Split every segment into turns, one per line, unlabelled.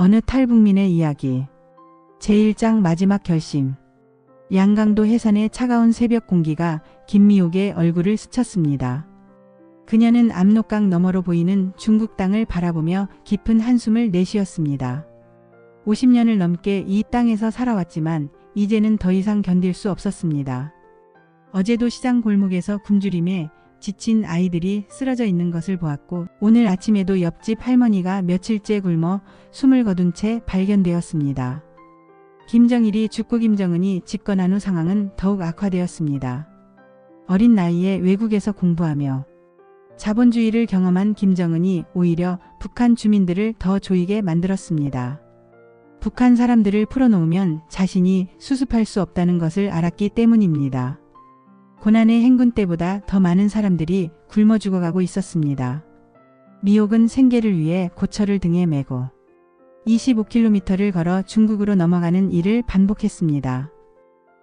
어느 탈북민의 이야기. 제1장 마지막 결심. 양강도 해산의 차가운 새벽 공기가 김미옥의 얼굴을 스쳤습니다. 그녀는 압록강 너머로 보이는 중국 땅을 바라보며 깊은 한숨을 내쉬었습니다. 50년을 넘게 이 땅에서 살아왔지만 이제는 더 이상 견딜 수 없었습니다. 어제도 시장 골목에서 굶주림에 지친 아이들이 쓰러져 있는 것을 보았고, 오늘 아침에도 옆집 할머니가 며칠째 굶어 숨을 거둔 채 발견되었습니다. 김정일이 죽고 김정은이 집권한 후 상황은 더욱 악화되었습니다. 어린 나이에 외국에서 공부하며 자본주의를 경험한 김정은이 오히려 북한 주민들을 더 조이게 만들었습니다. 북한 사람들을 풀어놓으면 자신이 수습할 수 없다는 것을 알았기 때문입니다. 고난의 행군 때보다 더 많은 사람들이 굶어 죽어가고 있었습니다. 미옥은 생계를 위해 고철을 등에 메고 25km를 걸어 중국으로 넘어가는 일을 반복했습니다.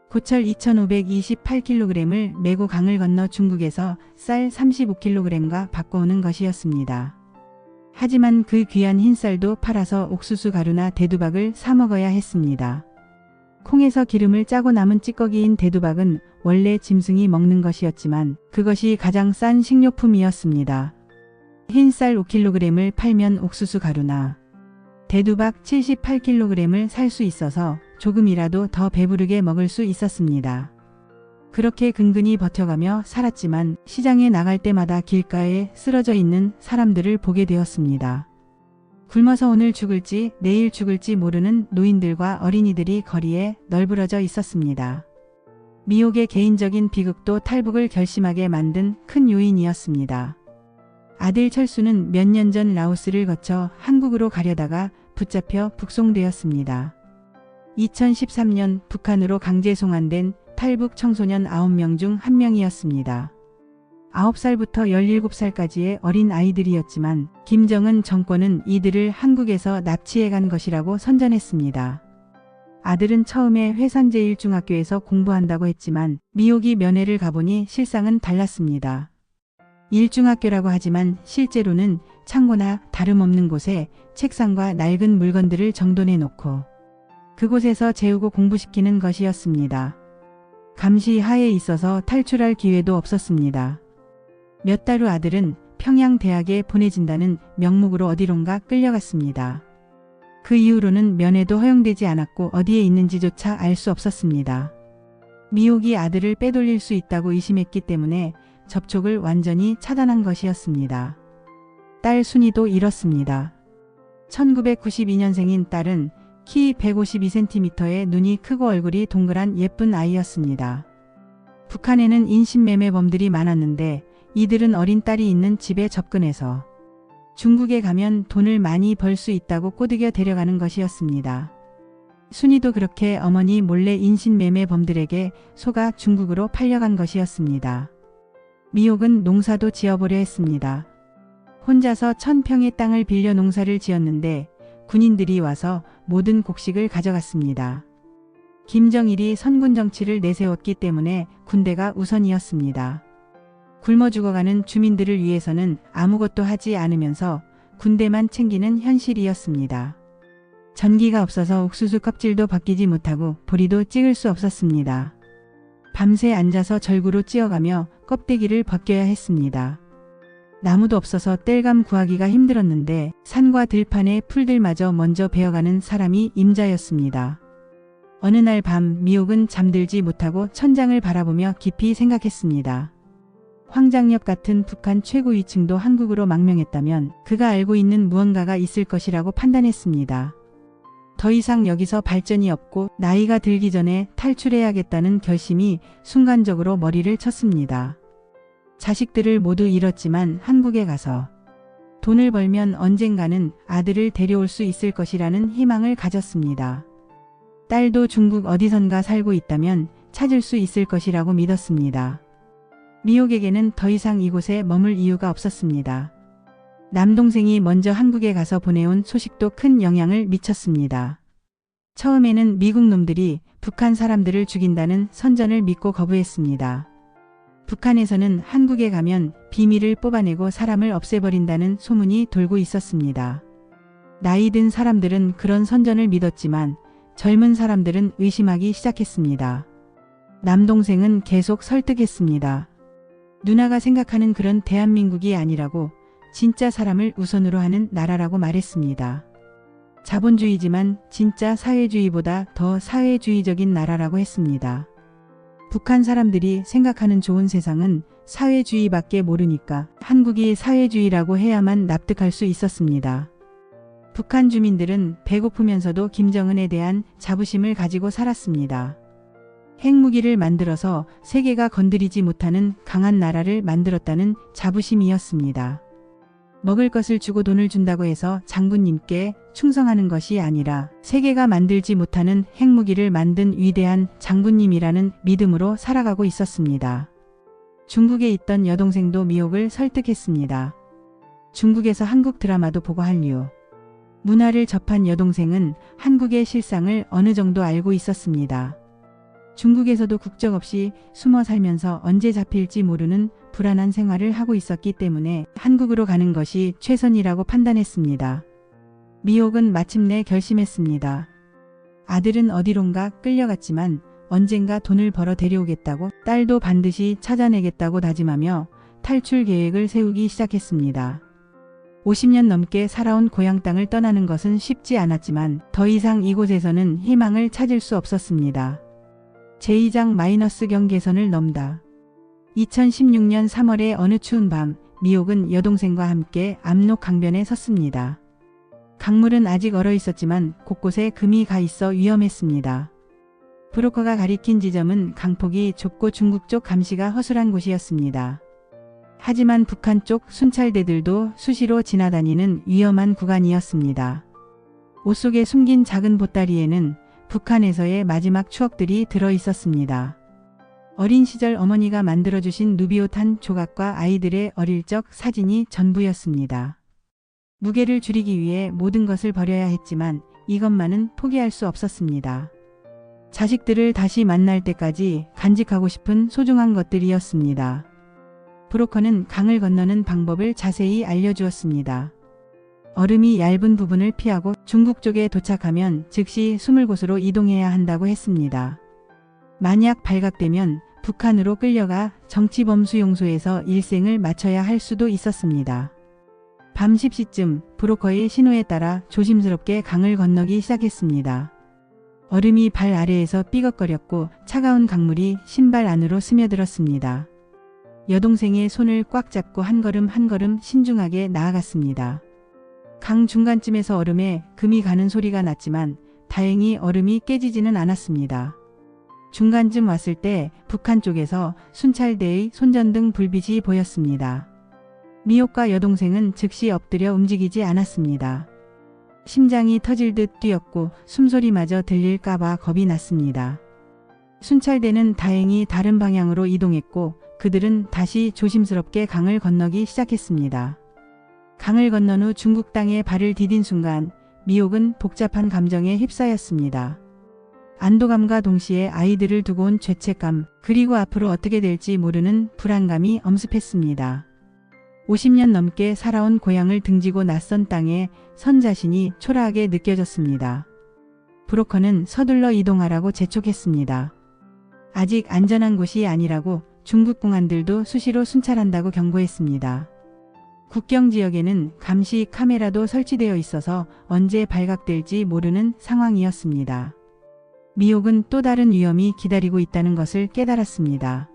고철 2528kg을 메고 강을 건너 중국에서 쌀 35kg과 바꿔오는 것이었습니다. 하지만 그 귀한 흰쌀도 팔아서 옥수수 가루나 대두박을 사 먹어야 했습니다. 콩에서 기름을 짜고 남은 찌꺼기인 대두박은 원래 짐승이 먹는 것이었지만 그것이 가장 싼 식료품이었습니다. 흰쌀 5kg을 팔면 옥수수 가루나 대두박 78kg을 살 수 있어서 조금이라도 더 배부르게 먹을 수 있었습니다. 그렇게 근근히 버텨가며 살았지만 시장에 나갈 때마다 길가에 쓰러져 있는 사람들을 보게 되었습니다. 굶어서 오늘 죽을지 내일 죽을지 모르는 노인들과 어린이들이 거리에 널브러져 있었습니다. 미옥의 개인적인 비극도 탈북을 결심하게 만든 큰 요인이었습니다. 아들 철수는 몇 년 전 라오스를 거쳐 한국으로 가려다가 붙잡혀 북송되었습니다. 2013년 북한으로 강제 송환된 탈북 청소년 9명 중 1명이었습니다. 9살부터 17살까지의 어린 아이들이었지만 김정은 정권은 이들을 한국에서 납치해간 것이라고 선전했습니다. 아들은 처음에 회산제일중학교에서 공부한다고 했지만 미옥이 면회를 가보니 실상은 달랐습니다. 일중학교라고 하지만 실제로는 창고나 다름없는 곳에 책상과 낡은 물건들을 정돈해 놓고 그곳에서 재우고 공부시키는 것이었습니다. 감시 하에 있어서 탈출할 기회도 없었습니다. 몇 달 후 아들은 평양대학에 보내진다는 명목으로 어디론가 끌려갔습니다. 그 이후로는 면회도 허용되지 않았고 어디에 있는지조차 알 수 없었습니다. 미옥이 아들을 빼돌릴 수 있다고 의심했기 때문에 접촉을 완전히 차단한 것이었습니다. 딸 순이도 이렇습니다. 1992년생인 딸은 키 152cm에 눈이 크고 얼굴이 동그란 예쁜 아이였습니다. 북한에는 인신매매범들이 많았는데 이들은 어린 딸이 있는 집에 접근해서 중국에 가면 돈을 많이 벌 수 있다고 꼬드겨 데려가는 것이었습니다. 순이도 그렇게 어머니 몰래 인신매매범들에게 속아 중국으로 팔려간 것이었습니다. 미옥은 농사도 지어보려 했습니다. 혼자서 1000평의 땅을 빌려 농사를 지었는데 군인들이 와서 모든 곡식을 가져갔습니다. 김정일이 선군 정치를 내세웠기 때문에 군대가 우선이었습니다. 굶어 죽어가는 주민들을 위해서는 아무것도 하지 않으면서 군대만 챙기는 현실이었습니다. 전기가 없어서 옥수수 껍질도 벗기지 못하고 보리도 찍을 수 없었습니다. 밤새 앉아서 절구로 찧어가며 껍데기를 벗겨야 했습니다. 나무도 없어서 땔감 구하기가 힘들었는데 산과 들판의 풀들마저 먼저 베어가는 사람이 임자였습니다. 어느 날 밤 미옥은 잠들지 못하고 천장을 바라보며 깊이 생각했습니다. 황장엽 같은 북한 최고위층도 한국으로 망명했다면 그가 알고 있는 무언가가 있을 것이라고 판단했습니다. 더 이상 여기서 발전이 없고 나이가 들기 전에 탈출해야겠다는 결심이 순간적으로 머리를 쳤습니다. 자식들을 모두 잃었지만 한국에 가서 돈을 벌면 언젠가는 아들을 데려올 수 있을 것이라는 희망을 가졌습니다. 딸도 중국 어디선가 살고 있다면 찾을 수 있을 것이라고 믿었습니다. 미옥에게는 더 이상 이곳에 머물 이유가 없었습니다. 남동생이 먼저 한국에 가서 보내온 소식도 큰 영향을 미쳤습니다. 처음에는 미국 놈들이 북한 사람들을 죽인다는 선전을 믿고 거부했습니다. 북한에서는 한국에 가면 비밀을 뽑아내고 사람을 없애버린다는 소문이 돌고 있었습니다. 나이 든 사람들은 그런 선전을 믿었지만 젊은 사람들은 의심하기 시작했습니다. 남동생은 계속 설득했습니다. 누나가 생각하는 그런 대한민국이 아니라고, 진짜 사람을 우선으로 하는 나라라고 말했습니다. 자본주의지만 진짜 사회주의보다 더 사회주의적인 나라라고 했습니다. 북한 사람들이 생각하는 좋은 세상은 사회주의밖에 모르니까 한국이 사회주의라고 해야만 납득할 수 있었습니다. 북한 주민들은 배고프면서도 김정은에 대한 자부심을 가지고 살았습니다. 핵무기를 만들어서 세계가 건드리지 못하는 강한 나라를 만들었다는 자부심이었습니다. 먹을 것을 주고 돈을 준다고 해서 장군님께 충성하는 것이 아니라 세계가 만들지 못하는 핵무기를 만든 위대한 장군님이라는 믿음으로 살아가고 있었습니다. 중국에 있던 여동생도 미옥을 설득했습니다. 중국에서 한국 드라마도 보고 한류 문화를 접한 여동생은 한국의 실상을 어느 정도 알고 있었습니다. 중국에서도 국적 없이 숨어 살면서 언제 잡힐지 모르는 불안한 생활을 하고 있었기 때문에 한국으로 가는 것이 최선이라고 판단했습니다. 미옥은 마침내 결심했습니다. 아들은 어디론가 끌려갔지만 언젠가 돈을 벌어 데려오겠다고, 딸도 반드시 찾아내겠다고 다짐하며 탈출 계획을 세우기 시작했습니다. 50년 넘게 살아온 고향 땅을 떠나는 것은 쉽지 않았지만 더 이상 이곳에서는 희망을 찾을 수 없었습니다. 제2장 경계선을 넘다. 2016년 3월의 어느 추운 밤, 미옥은 여동생과 함께 압록 강변에 섰습니다. 강물은 아직 얼어 있었지만 곳곳에 금이 가 있어 위험했습니다. 브로커가 가리킨 지점은 강폭이 좁고 중국 쪽 감시가 허술한 곳이었습니다. 하지만 북한 쪽 순찰대들도 수시로 지나다니는 위험한 구간이었습니다. 옷 속에 숨긴 작은 보따리에는 북한에서의 마지막 추억들이 들어 있었습니다. 어린 시절 어머니가 만들어주신 누비옷 한 조각과 아이들의 어릴 적 사진이 전부였습니다. 무게를 줄이기 위해 모든 것을 버려야 했지만 이것만은 포기할 수 없었습니다. 자식들을 다시 만날 때까지 간직하고 싶은 소중한 것들이었습니다. 브로커는 강을 건너는 방법을 자세히 알려주었습니다. 얼음이 얇은 부분을 피하고 중국 쪽에 도착하면 즉시 숨을 곳으로 이동해야 한다고 했습니다. 만약 발각되면 북한으로 끌려가 정치범수용소에서 일생을 마쳐야 할 수도 있었습니다. 밤 10시쯤 브로커의 신호에 따라 조심스럽게 강을 건너기 시작했습니다. 얼음이 발 아래에서 삐걱거렸고 차가운 강물이 신발 안으로 스며들었습니다. 여동생의 손을 꽉 잡고 한 걸음 한 걸음 신중하게 나아갔습니다. 강 중간쯤에서 얼음에 금이 가는 소리가 났지만 다행히 얼음이 깨지지는 않았습니다. 중간쯤 왔을 때 북한 쪽에서 순찰대의 손전등 불빛이 보였습니다. 미옥과 여동생은 즉시 엎드려 움직이지 않았습니다. 심장이 터질 듯 뛰었고 숨소리마저 들릴까봐 겁이 났습니다. 순찰대는 다행히 다른 방향으로 이동했고 그들은 다시 조심스럽게 강을 건너기 시작했습니다. 강을 건넌 후 중국 땅에 발을 디딘 순간 미옥은 복잡한 감정에 휩싸였습니다. 안도감과 동시에 아이들을 두고 온 죄책감, 그리고 앞으로 어떻게 될지 모르는 불안감이 엄습했습니다. 50년 넘게 살아온 고향을 등지고 낯선 땅에 선 자신이 초라하게 느껴졌습니다. 브로커는 서둘러 이동하라고 재촉했습니다. 아직 안전한 곳이 아니라고 중국 공안들도 수시로 순찰한다고 경고했습니다. 국경 지역에는 감시 카메라도 설치되어 있어서 언제 발각될지 모르는 상황이었습니다. 미옥은 또 다른 위험이 기다리고 있다는 것을 깨달았습니다.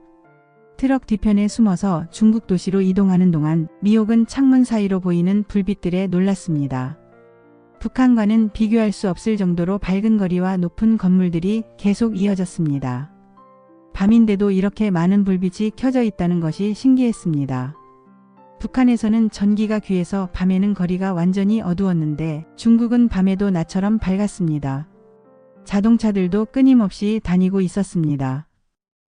트럭 뒤편에 숨어서 중국 도시로 이동하는 동안 미옥은 창문 사이로 보이는 불빛들에 놀랐습니다. 북한과는 비교할 수 없을 정도로 밝은 거리와 높은 건물들이 계속 이어졌습니다. 밤인데도 이렇게 많은 불빛이 켜져 있다는 것이 신기했습니다. 북한에서는 전기가 귀해서 밤에는 거리가 완전히 어두웠는데 중국은 밤에도 낮처럼 밝았습니다. 자동차들도 끊임없이 다니고 있었습니다.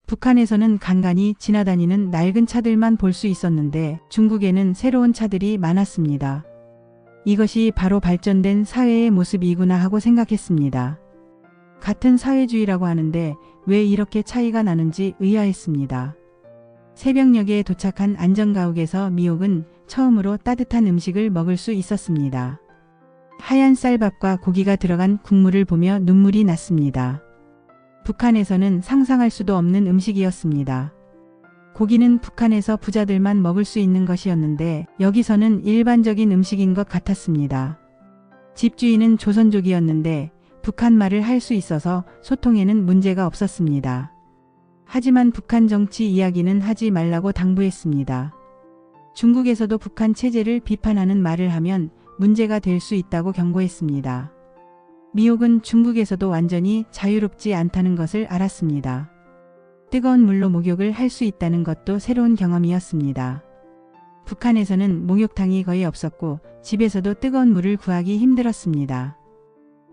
북한에서는 간간히 지나다니는 낡은 차들만 볼 수 있었는데 중국에는 새로운 차들이 많았습니다. 이것이 바로 발전된 사회의 모습이구나 하고 생각했습니다. 같은 사회주의라고 하는데 왜 이렇게 차이가 나는지 의아했습니다. 새벽녘에 도착한 안전가옥에서 미옥은 처음으로 따뜻한 음식을 먹을 수 있었습니다. 하얀 쌀밥과 고기가 들어간 국물을 보며 눈물이 났습니다. 북한에서는 상상할 수도 없는 음식이었습니다. 고기는 북한에서 부자들만 먹을 수 있는 것이었는데 여기서는 일반적인 음식인 것 같았습니다. 집주인은 조선족이었는데 북한 말을 할 수 있어서 소통에는 문제가 없었습니다. 하지만 북한 정치 이야기는 하지 말라고 당부했습니다. 중국에서도 북한 체제를 비판하는 말을 하면 문제가 될 수 있다고 경고했습니다. 미옥은 중국에서도 완전히 자유롭지 않다는 것을 알았습니다. 뜨거운 물로 목욕을 할 수 있다는 것도 새로운 경험이었습니다. 북한에서는 목욕탕이 거의 없었고 집에서도 뜨거운 물을 구하기 힘들었습니다.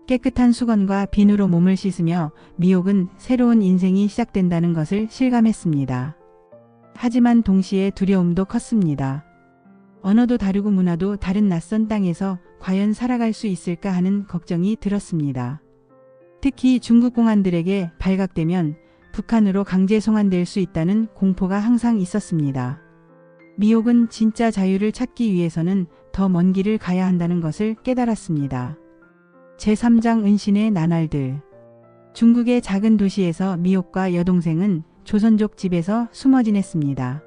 깨끗한 수건과 비누로 몸을 씻으며 미옥은 새로운 인생이 시작된다는 것을 실감했습니다. 하지만 동시에 두려움도 컸습니다. 언어도 다르고 문화도 다른 낯선 땅에서 과연 살아갈 수 있을까 하는 걱정이 들었습니다. 특히 중국 공안들에게 발각되면 북한으로 강제 송환될 수 있다는 공포가 항상 있었습니다. 미옥은 진짜 자유를 찾기 위해서는 더 먼 길을 가야 한다는 것을 깨달았습니다. 제3장 은신의 나날들. 중국의 작은 도시에서 미옥과 여동생은 조선족 집에서 숨어 지냈습니다.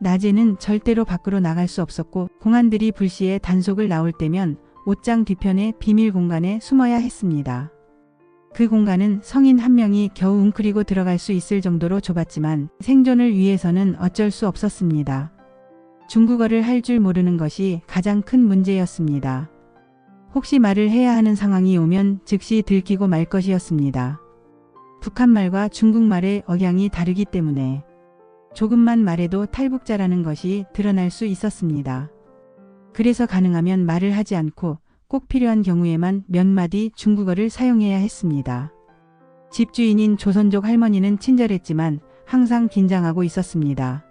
낮에는 절대로 밖으로 나갈 수 없었고 공안들이 불시에 단속을 나올 때면 옷장 뒤편의 비밀 공간에 숨어야 했습니다. 그 공간은 성인 한 명이 겨우 웅크리고 들어갈 수 있을 정도로 좁았지만 생존을 위해서는 어쩔 수 없었습니다. 중국어를 할 줄 모르는 것이 가장 큰 문제였습니다. 혹시 말을 해야 하는 상황이 오면 즉시 들키고 말 것이었습니다. 북한말과 중국말의 억양이 다르기 때문에 조금만 말해도 탈북자라는 것이 드러날 수 있었습니다. 그래서 가능하면 말을 하지 않고 꼭 필요한 경우에만 몇 마디 중국어를 사용해야 했습니다. 집주인인 조선족 할머니는 친절했지만 항상 긴장하고 있었습니다.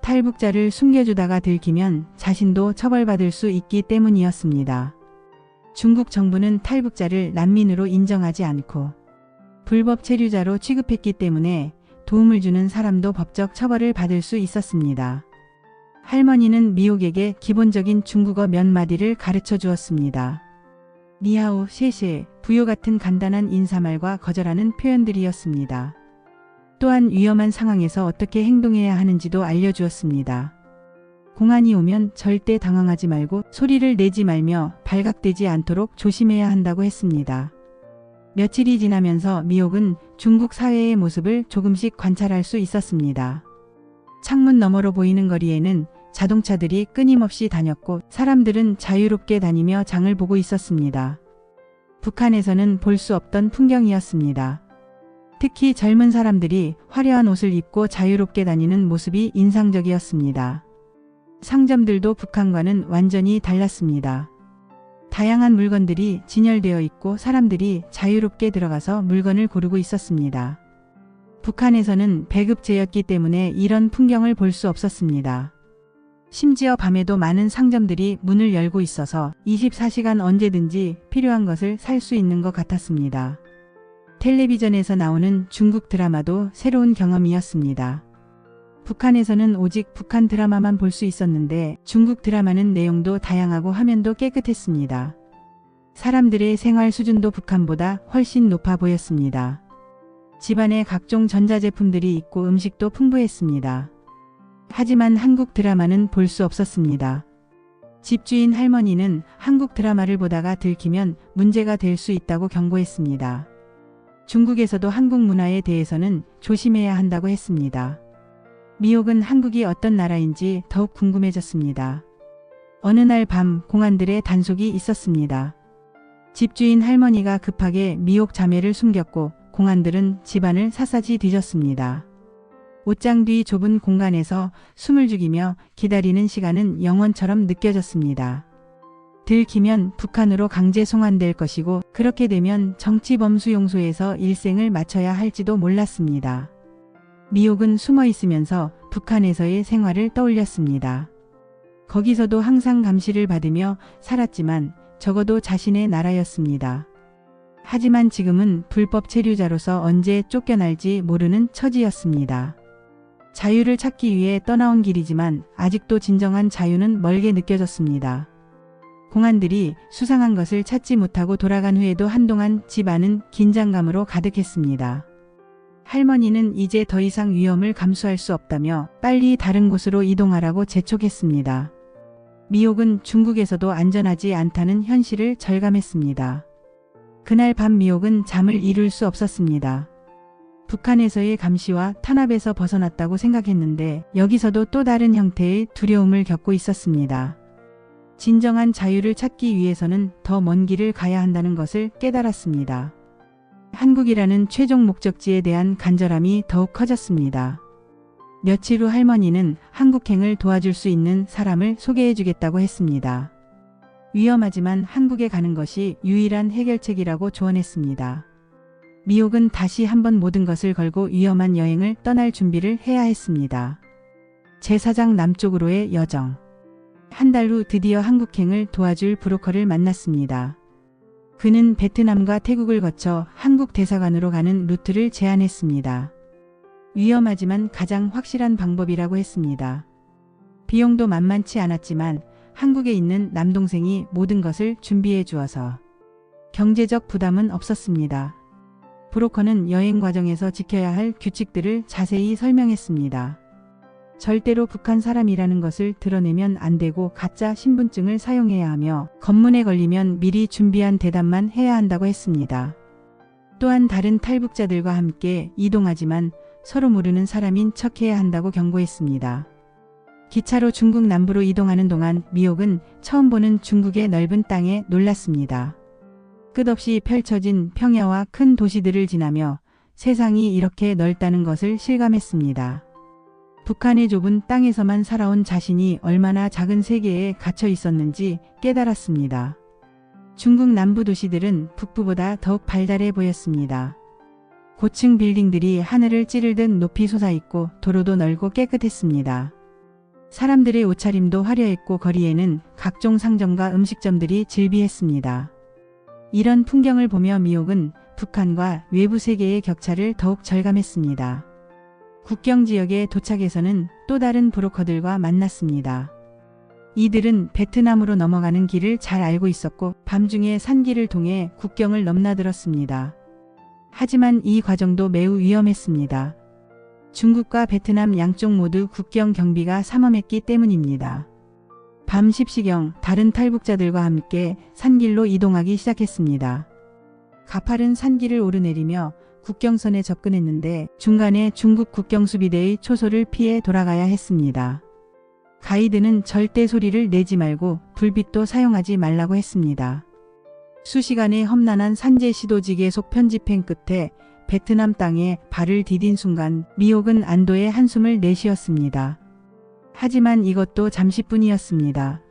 탈북자를 숨겨주다가 들키면 자신도 처벌받을 수 있기 때문이었습니다. 중국 정부는 탈북자를 난민으로 인정하지 않고 불법 체류자로 취급했기 때문에 도움을 주는 사람도 법적 처벌을 받을 수 있었습니다. 할머니는 미옥에게 기본적인 중국어 몇 마디를 가르쳐 주었습니다. 니하오, 셰셰, 부요 같은 간단한 인사말과 거절하는 표현들이었습니다. 또한 위험한 상황에서 어떻게 행동해야 하는지도 알려주었습니다. 공안이 오면 절대 당황하지 말고 소리를 내지 말며 발각되지 않도록 조심해야 한다고 했습니다. 며칠이 지나면서 미옥은 중국 사회의 모습을 조금씩 관찰할 수 있었습니다. 창문 너머로 보이는 거리에는 자동차들이 끊임없이 다녔고 사람들은 자유롭게 다니며 장을 보고 있었습니다. 북한에서는 볼 수 없던 풍경이었습니다. 특히 젊은 사람들이 화려한 옷을 입고 자유롭게 다니는 모습이 인상적이었습니다. 상점들도 북한과는 완전히 달랐습니다. 다양한 물건들이 진열되어 있고 사람들이 자유롭게 들어가서 물건을 고르고 있었습니다. 북한에서는 배급제였기 때문에 이런 풍경을 볼 수 없었습니다. 심지어 밤에도 많은 상점들이 문을 열고 있어서 24시간 언제든지 필요한 것을 살 수 있는 것 같았습니다. 텔레비전에서 나오는 중국 드라마도 새로운 경험이었습니다. 북한에서는 오직 북한 드라마만 볼 수 있었는데 중국 드라마는 내용도 다양하고 화면도 깨끗했습니다. 사람들의 생활 수준도 북한보다 훨씬 높아 보였습니다. 집안에 각종 전자제품들이 있고 음식도 풍부했습니다. 하지만 한국 드라마는 볼 수 없었습니다. 집주인 할머니는 한국 드라마를 보다가 들키면 문제가 될 수 있다고 경고했습니다. 중국에서도 한국 문화에 대해서는 조심해야 한다고 했습니다. 미옥은 한국이 어떤 나라인지 더욱 궁금해졌습니다. 어느 날 밤 공안들의 단속이 있었습니다. 집주인 할머니가 급하게 미옥 자매를 숨겼고 공안들은 집안을 샅샅이 뒤졌습니다. 옷장 뒤 좁은 공간에서 숨을 죽이며 기다리는 시간은 영원처럼 느껴졌습니다. 들키면 북한으로 강제 송환될 것이고 그렇게 되면 정치범수용소에서 일생을 마쳐야 할지도 몰랐습니다. 미옥은 숨어 있으면서 북한에서의 생활을 떠올렸습니다. 거기서도 항상 감시를 받으며 살았지만 적어도 자신의 나라였습니다. 하지만 지금은 불법 체류자로서 언제 쫓겨날지 모르는 처지였습니다. 자유를 찾기 위해 떠나온 길이지만 아직도 진정한 자유는 멀게 느껴졌습니다. 공안들이 수상한 것을 찾지 못하고 돌아간 후에도 한동안 집안은 긴장감으로 가득했습니다. 할머니는 이제 더 이상 위험을 감수할 수 없다며 빨리 다른 곳으로 이동하라고 재촉했습니다. 미옥은 중국에서도 안전하지 않다는 현실을 절감했습니다. 그날 밤 미옥은 잠을 이룰 수 없었습니다. 북한에서의 감시와 탄압에서 벗어났다고 생각했는데 여기서도 또 다른 형태의 두려움을 겪고 있었습니다. 진정한 자유를 찾기 위해서는 더 먼 길을 가야 한다는 것을 깨달았습니다. 한국이라는 최종 목적지에 대한 간절함이 더욱 커졌습니다. 며칠 후 할머니는 한국행을 도와줄 수 있는 사람을 소개해 주겠다고 했습니다. 위험하지만 한국에 가는 것이 유일한 해결책이라고 조언했습니다. 미옥은 다시 한번 모든 것을 걸고 위험한 여행을 떠날 준비를 해야 했습니다. 제4장 남쪽으로의 여정. 한 달 후 드디어 한국행을 도와줄 브로커를 만났습니다. 그는 베트남과 태국을 거쳐 한국 대사관으로 가는 루트를 제안했습니다. 위험하지만 가장 확실한 방법이라고 했습니다. 비용도 만만치 않았지만 한국에 있는 남동생이 모든 것을 준비해 주어서 경제적 부담은 없었습니다. 브로커는 여행 과정에서 지켜야 할 규칙들을 자세히 설명했습니다. 절대로 북한 사람이라는 것을 드러내면 안 되고 가짜 신분증을 사용해야 하며 검문에 걸리면 미리 준비한 대답만 해야 한다고 했습니다. 또한 다른 탈북자들과 함께 이동하지만 서로 모르는 사람인 척해야 한다고 경고했습니다. 기차로 중국 남부로 이동하는 동안 미옥은 처음 보는 중국의 넓은 땅에 놀랐습니다. 끝없이 펼쳐진 평야와 큰 도시들을 지나며 세상이 이렇게 넓다는 것을 실감했습니다. 북한의 좁은 땅에서만 살아온 자신이 얼마나 작은 세계에 갇혀 있었는지 깨달았습니다. 중국 남부 도시들은 북부보다 더욱 발달해 보였습니다. 고층 빌딩들이 하늘을 찌르듯 높이 솟아있고 도로도 넓고 깨끗했습니다. 사람들의 옷차림도 화려했고 거리에는 각종 상점과 음식점들이 즐비했습니다. 이런 풍경을 보며 미옥은 북한과 외부 세계의 격차를 더욱 절감했습니다. 국경 지역에 도착해서는 또 다른 브로커들과 만났습니다. 이들은 베트남으로 넘어가는 길을 잘 알고 있었고 밤중에 산길을 통해 국경을 넘나들었습니다. 하지만 이 과정도 매우 위험했습니다. 중국과 베트남 양쪽 모두 국경 경비가 삼엄했기 때문입니다. 밤 10시경 다른 탈북자들과 함께 산길로 이동하기 시작했습니다. 가파른 산길을 오르내리며 국경선에 접근했는데 중간에 중국 국경수비대의 초소를 피해 돌아가야 했습니다. 가이드는 절대 소리를 내지 말고 불빛도 사용하지 말라고 했습니다. 수시간의 험난한 산재 시도지 속 편집행 끝에 베트남 땅에 발을 디딘 순간 미옥은 안도의 한숨을 내쉬었습니다. 하지만 이것도 잠시뿐이었습니다.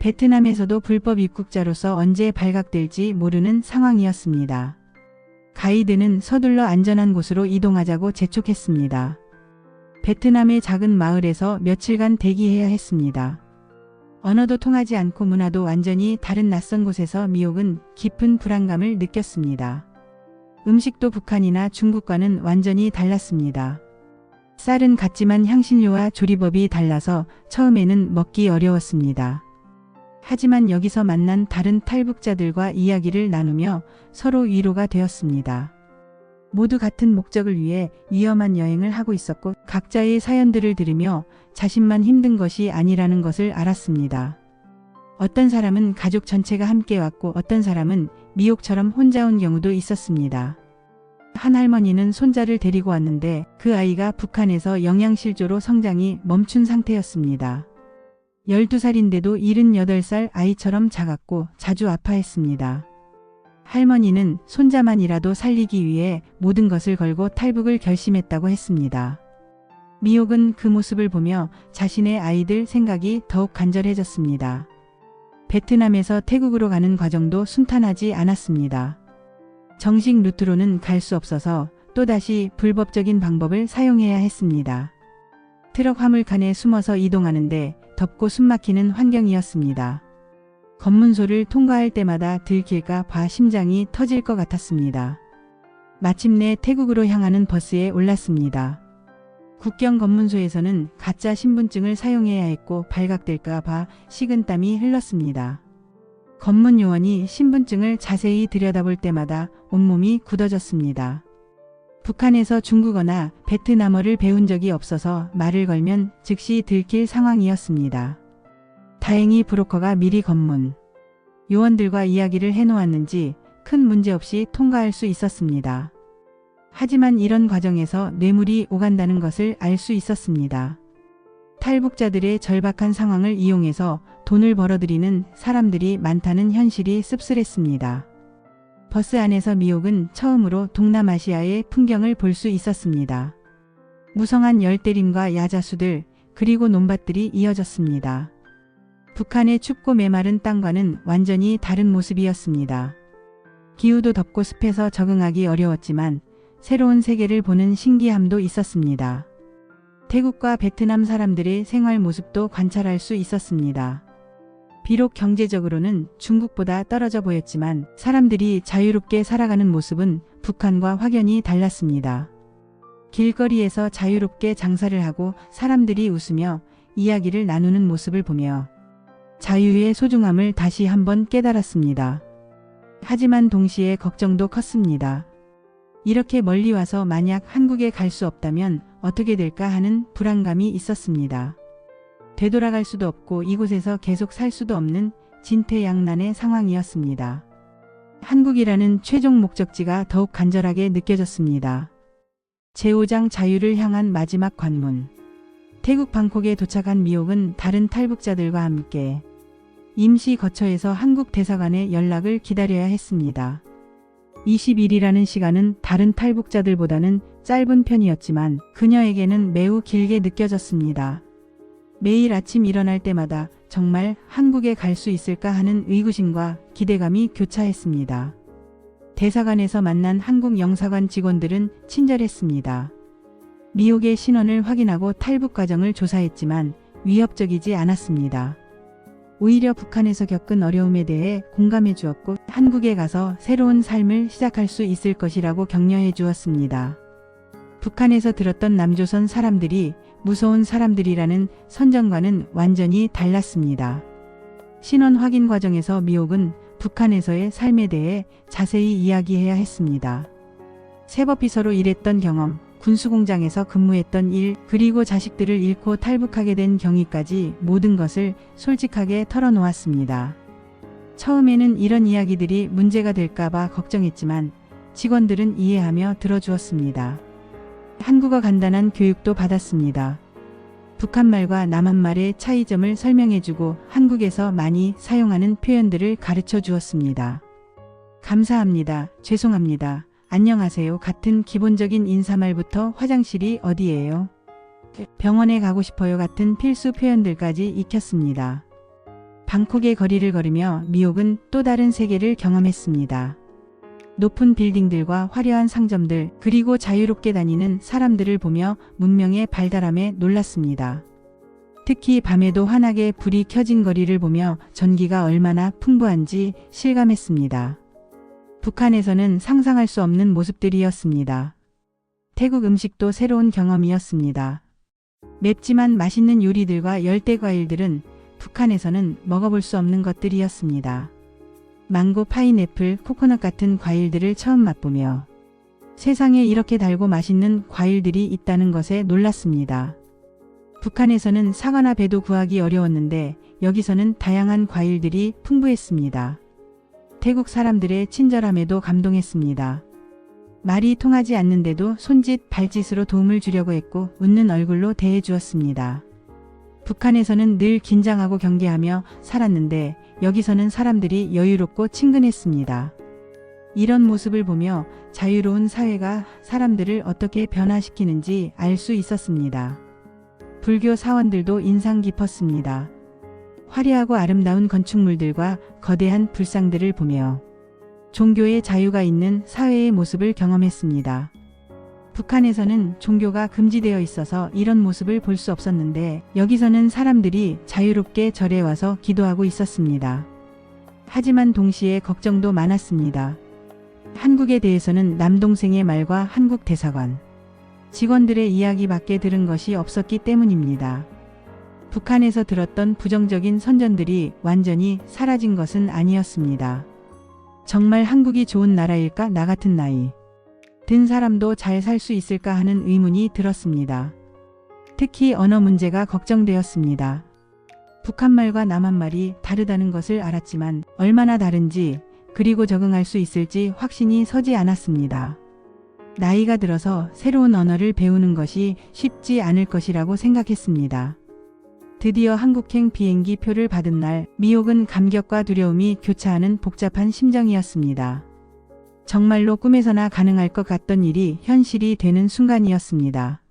베트남에서도 불법 입국자로서 언제 발각될지 모르는 상황이었습니다. 가이드는 서둘러 안전한 곳으로 이동하자고 재촉했습니다. 베트남의 작은 마을에서 며칠간 대기해야 했습니다. 언어도 통하지 않고 문화도 완전히 다른 낯선 곳에서 미옥은 깊은 불안감을 느꼈습니다. 음식도 북한이나 중국과는 완전히 달랐습니다. 쌀은 같지만 향신료와 조리법이 달라서 처음에는 먹기 어려웠습니다. 하지만 여기서 만난 다른 탈북자들과 이야기를 나누며 서로 위로가 되었습니다. 모두 같은 목적을 위해 위험한 여행을 하고 있었고 각자의 사연들을 들으며 자신만 힘든 것이 아니라는 것을 알았습니다. 어떤 사람은 가족 전체가 함께 왔고 어떤 사람은 미옥처럼 혼자 온 경우도 있었습니다. 한 할머니는 손자를 데리고 왔는데 그 아이가 북한에서 영양실조로 성장이 멈춘 상태였습니다. 12살인데도 78살 아이처럼 작았고 자주 아파했습니다. 할머니는 손자만이라도 살리기 위해 모든 것을 걸고 탈북을 결심했다고 했습니다. 미옥은 그 모습을 보며 자신의 아이들 생각이 더욱 간절해졌습니다. 베트남에서 태국으로 가는 과정도 순탄하지 않았습니다. 정식 루트로는 갈 수 없어서 또다시 불법적인 방법을 사용해야 했습니다. 트럭 화물칸에 숨어서 이동하는데 덥고 숨막히는 환경이었습니다. 검문소를 통과할 때마다 들킬까 봐 심장이 터질 것 같았습니다. 마침내 태국으로 향하는 버스에 올랐습니다. 국경 검문소에서는 가짜 신분증을 사용해야 했고 발각될까 봐 식은땀이 흘렀습니다. 검문 요원이 신분증을 자세히 들여다볼 때마다 온몸이 굳어졌습니다. 북한에서 중국어나 베트남어를 배운 적이 없어서 말을 걸면 즉시 들킬 상황이었습니다. 다행히 브로커가 미리 검문 요원들과 이야기를 해놓았는지 큰 문제 없이 통과할 수 있었습니다. 하지만 이런 과정에서 뇌물이 오간다는 것을 알 수 있었습니다. 탈북자들의 절박한 상황을 이용해서 돈을 벌어들이는 사람들이 많다는 현실이 씁쓸했습니다. 버스 안에서 미옥은 처음으로 동남아시아의 풍경을 볼 수 있었습니다. 무성한 열대림과 야자수들 그리고 논밭들이 이어졌습니다. 북한의 춥고 메마른 땅과는 완전히 다른 모습이었습니다. 기후도 덥고 습해서 적응하기 어려웠지만 새로운 세계를 보는 신기함도 있었습니다. 태국과 베트남 사람들의 생활 모습도 관찰할 수 있었습니다. 비록 경제적으로는 중국보다 떨어져 보였지만 사람들이 자유롭게 살아가는 모습은 북한과 확연히 달랐습니다. 길거리에서 자유롭게 장사를 하고 사람들이 웃으며 이야기를 나누는 모습을 보며 자유의 소중함을 다시 한번 깨달았습니다. 하지만 동시에 걱정도 컸습니다. 이렇게 멀리 와서 만약 한국에 갈 수 없다면 어떻게 될까 하는 불안감이 있었습니다. 되돌아갈 수도 없고 이곳에서 계속 살 수도 없는 진퇴양난의 상황이었습니다. 한국이라는 최종 목적지가 더욱 간절하게 느껴졌습니다. 제5장 자유를 향한 마지막 관문. 태국 방콕에 도착한 미옥은 다른 탈북자들과 함께 임시 거처에서 한국 대사관에 연락을 기다려야 했습니다. 20일이라는 시간은 다른 탈북자들보다는 짧은 편이었지만 그녀에게는 매우 길게 느껴졌습니다. 매일 아침 일어날 때마다 정말 한국에 갈 수 있을까 하는 의구심과 기대감이 교차했습니다. 대사관에서 만난 한국 영사관 직원들은 친절했습니다. 미옥의 신원을 확인하고 탈북 과정을 조사했지만 위협적이지 않았습니다. 오히려 북한에서 겪은 어려움에 대해 공감해 주었고 한국에 가서 새로운 삶을 시작할 수 있을 것이라고 격려해 주었습니다. 북한에서 들었던 남조선 사람들이 무서운 사람들이라는 선전과는 완전히 달랐습니다. 신원 확인 과정에서 미옥은 북한에서의 삶에 대해 자세히 이야기해야 했습니다. 세법비서로 일했던 경험, 군수공장에서 근무했던 일, 그리고 자식들을 잃고 탈북하게 된 경위까지 모든 것을 솔직하게 털어놓았습니다. 처음에는 이런 이야기들이 문제가 될까봐 걱정했지만 직원들은 이해하며 들어주었습니다. 한국어 간단한 교육도 받았습니다. 북한말과 남한말의 차이점을 설명해주고 한국에서 많이 사용하는 표현들을 가르쳐 주었습니다. 감사합니다. 죄송합니다. 안녕하세요 같은 기본적인 인사말부터 화장실이 어디예요? 병원에 가고 싶어요 같은 필수 표현들까지 익혔습니다. 방콕의 거리를 걸으며 미옥은 또 다른 세계를 경험했습니다. 높은 빌딩들과 화려한 상점들 그리고 자유롭게 다니는 사람들을 보며 문명의 발달함에 놀랐습니다. 특히 밤에도 환하게 불이 켜진 거리를 보며 전기가 얼마나 풍부한지 실감했습니다. 북한에서는 상상할 수 없는 모습들이었습니다. 태국 음식도 새로운 경험이었습니다. 맵지만 맛있는 요리들과 열대과일들은 북한에서는 먹어볼 수 없는 것들이었습니다. 망고, 파인애플, 코코넛 같은 과일들을 처음 맛보며 세상에 이렇게 달고 맛있는 과일들이 있다는 것에 놀랐습니다. 북한에서는 사과나 배도 구하기 어려웠는데 여기서는 다양한 과일들이 풍부했습니다. 태국 사람들의 친절함에도 감동했습니다. 말이 통하지 않는데도 손짓, 발짓으로 도움을 주려고 했고 웃는 얼굴로 대해주었습니다. 북한에서는 늘 긴장하고 경계하며 살았는데 여기서는 사람들이 여유롭고 친근했습니다. 이런 모습을 보며 자유로운 사회가 사람들을 어떻게 변화시키는지 알 수 있었습니다. 불교 사원들도 인상 깊었습니다. 화려하고 아름다운 건축물들과 거대한 불상들을 보며 종교의 자유가 있는 사회의 모습을 경험했습니다. 북한에서는 종교가 금지되어 있어서 이런 모습을 볼 수 없었는데 여기서는 사람들이 자유롭게 절에 와서 기도하고 있었습니다. 하지만 동시에 걱정도 많았습니다. 한국에 대해서는 남동생의 말과 한국 대사관 직원들의 이야기밖에 들은 것이 없었기 때문입니다. 북한에서 들었던 부정적인 선전들이 완전히 사라진 것은 아니었습니다. 정말 한국이 좋은 나라일까? 나 같은 나이 든 사람도 잘 살 수 있을까 하는 의문이 들었습니다. 특히 언어 문제가 걱정되었습니다. 북한말과 남한말이 다르다는 것을 알았지만 얼마나 다른지 그리고 적응할 수 있을지 확신이 서지 않았습니다. 나이가 들어서 새로운 언어를 배우는 것이 쉽지 않을 것이라고 생각했습니다. 드디어 한국행 비행기 표를 받은 날, 미혹은 감격과 두려움이 교차하는 복잡한 심정이었습니다. 정말로 꿈에서나 가능할 것 같던 일이 현실이 되는 순간이었습니다.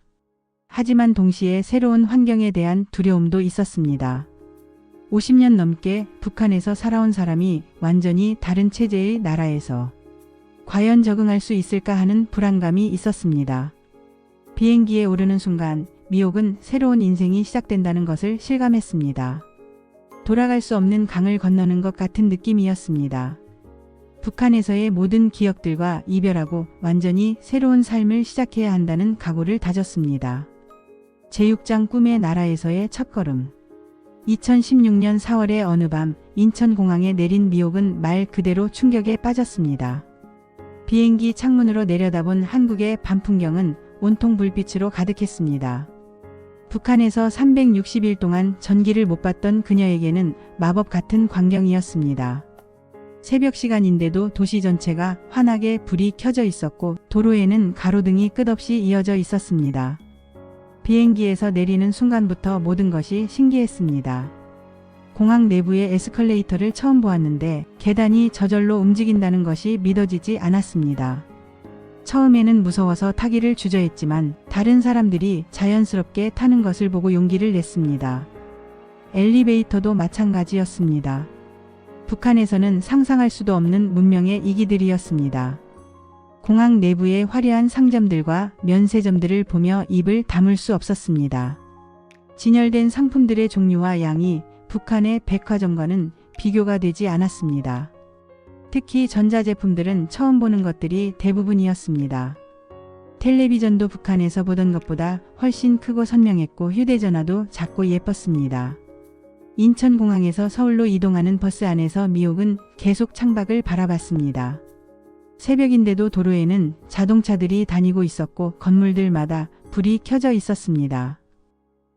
하지만 동시에 새로운 환경에 대한 두려움도 있었습니다. 50년 넘게 북한에서 살아온 사람이 완전히 다른 체제의 나라에서 과연 적응할 수 있을까 하는 불안감이 있었습니다. 비행기에 오르는 순간 미혹은 새로운 인생이 시작된다는 것을 실감했습니다. 돌아갈 수 없는 강을 건너는 것 같은 느낌이었습니다. 북한에서의 모든 기억들과 이별하고 완전히 새로운 삶을 시작해야 한다는 각오를 다졌습니다. 제6장 꿈의 나라에서의 첫걸음. 2016년 4월의 어느 밤 인천공항에 내린 미혹은 말 그대로 충격에 빠졌습니다. 비행기 창문으로 내려다본 한국의 밤 풍경은 온통 불빛으로 가득했습니다. 북한에서 360일 동안 전기를 못 받던 그녀에게는 마법 같은 광경이었습니다. 새벽 시간인데도 도시 전체가 환하게 불이 켜져 있었고 도로에는 가로등이 끝없이 이어져 있었습니다. 비행기에서 내리는 순간부터 모든 것이 신기했습니다. 공항 내부의 에스컬레이터를 처음 보았는데 계단이 저절로 움직인다는 것이 믿어지지 않았습니다. 처음에는 무서워서 타기를 주저했지만 다른 사람들이 자연스럽게 타는 것을 보고 용기를 냈습니다. 엘리베이터도 마찬가지였습니다. 북한에서는 상상할 수도 없는 문명의 이기들이었습니다. 공항 내부의 화려한 상점들과 면세점들을 보며 입을 다물 수 없었습니다. 진열된 상품들의 종류와 양이 북한의 백화점과는 비교가 되지 않았습니다. 특히 전자제품들은 처음 보는 것들이 대부분이었습니다. 텔레비전도 북한에서 보던 것보다 훨씬 크고 선명했고 휴대전화도 작고 예뻤습니다. 인천공항에서 서울로 이동하는 버스 안에서 미혹은 계속 창밖을 바라봤습니다. 새벽인데도 도로에는 자동차들이 다니고 있었고 건물들마다 불이 켜져 있었습니다.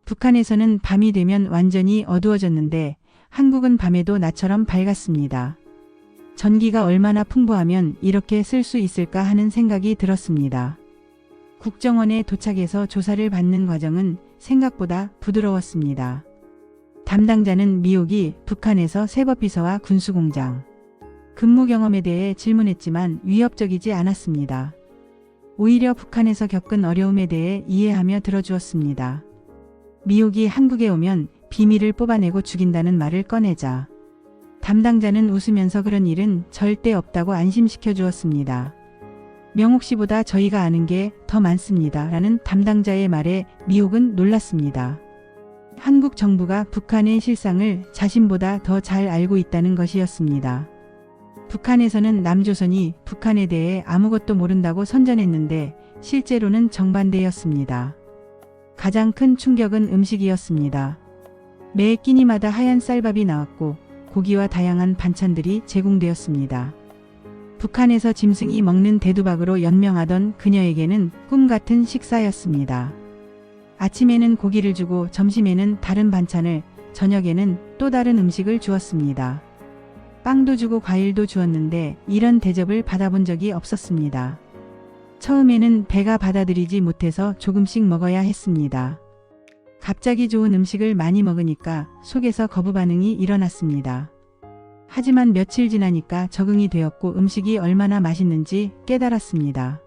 북한에서는 밤이 되면 완전히 어두워졌는데 한국은 밤에도 낮처럼 밝았습니다. 전기가 얼마나 풍부하면 이렇게 쓸 수 있을까 하는 생각이 들었습니다. 국정원에 도착해서 조사를 받는 과정은 생각보다 부드러웠습니다. 담당자는 미혹이 북한에서 세법비서와 군수공장 근무 경험에 대해 질문했지만 위협적이지 않았습니다. 오히려 북한에서 겪은 어려움에 대해 이해하며 들어주었습니다. 미혹이 한국에 오면 비밀을 뽑아내고 죽인다는 말을 꺼내자 담당자는 웃으면서 그런 일은 절대 없다고 안심시켜 주었습니다. 명옥 씨보다 저희가 아는 게 더 많습니다. 라는 담당자의 말에 미혹은 놀랐습니다. 한국 정부가 북한의 실상을 자신보다 더 잘 알고 있다는 것이었습니다. 북한에서는 남조선이 북한에 대해 아무것도 모른다고 선전했는데 실제로는 정반대였습니다. 가장 큰 충격은 음식이었습니다. 매 끼니마다 하얀 쌀밥이 나왔고 고기와 다양한 반찬들이 제공되었습니다. 북한에서 짐승이 먹는 대두박으로 연명하던 그녀에게는 꿈같은 식사였습니다. 아침에는 고기를 주고 점심에는 다른 반찬을, 저녁에는 또 다른 음식을 주었습니다. 빵도 주고 과일도 주었는데 이런 대접을 받아본 적이 없었습니다. 처음에는 배가 받아들이지 못해서 조금씩 먹어야 했습니다. 갑자기 좋은 음식을 많이 먹으니까 속에서 거부 반응이 일어났습니다. 하지만 며칠 지나니까 적응이 되었고 음식이 얼마나 맛있는지 깨달았습니다.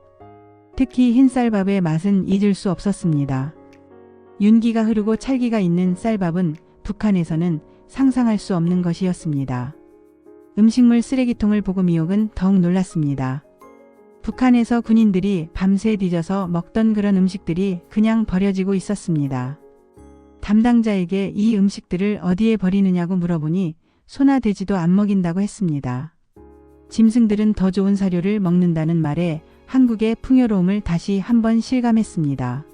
특히 흰쌀밥의 맛은 잊을 수 없었습니다. 윤기가 흐르고 찰기가 있는 쌀밥은 북한에서는 상상할 수 없는 것이었습니다. 음식물 쓰레기통을 보고 미혹은 더욱 놀랐습니다. 북한에서 군인들이 밤새 뒤져서 먹던 그런 음식들이 그냥 버려지고 있었습니다. 담당자에게 이 음식들을 어디에 버리느냐고 물어보니 소나 돼지도 안 먹인다고 했습니다. 짐승들은 더 좋은 사료를 먹는다는 말에 한국의 풍요로움을 다시 한번 실감했습니다.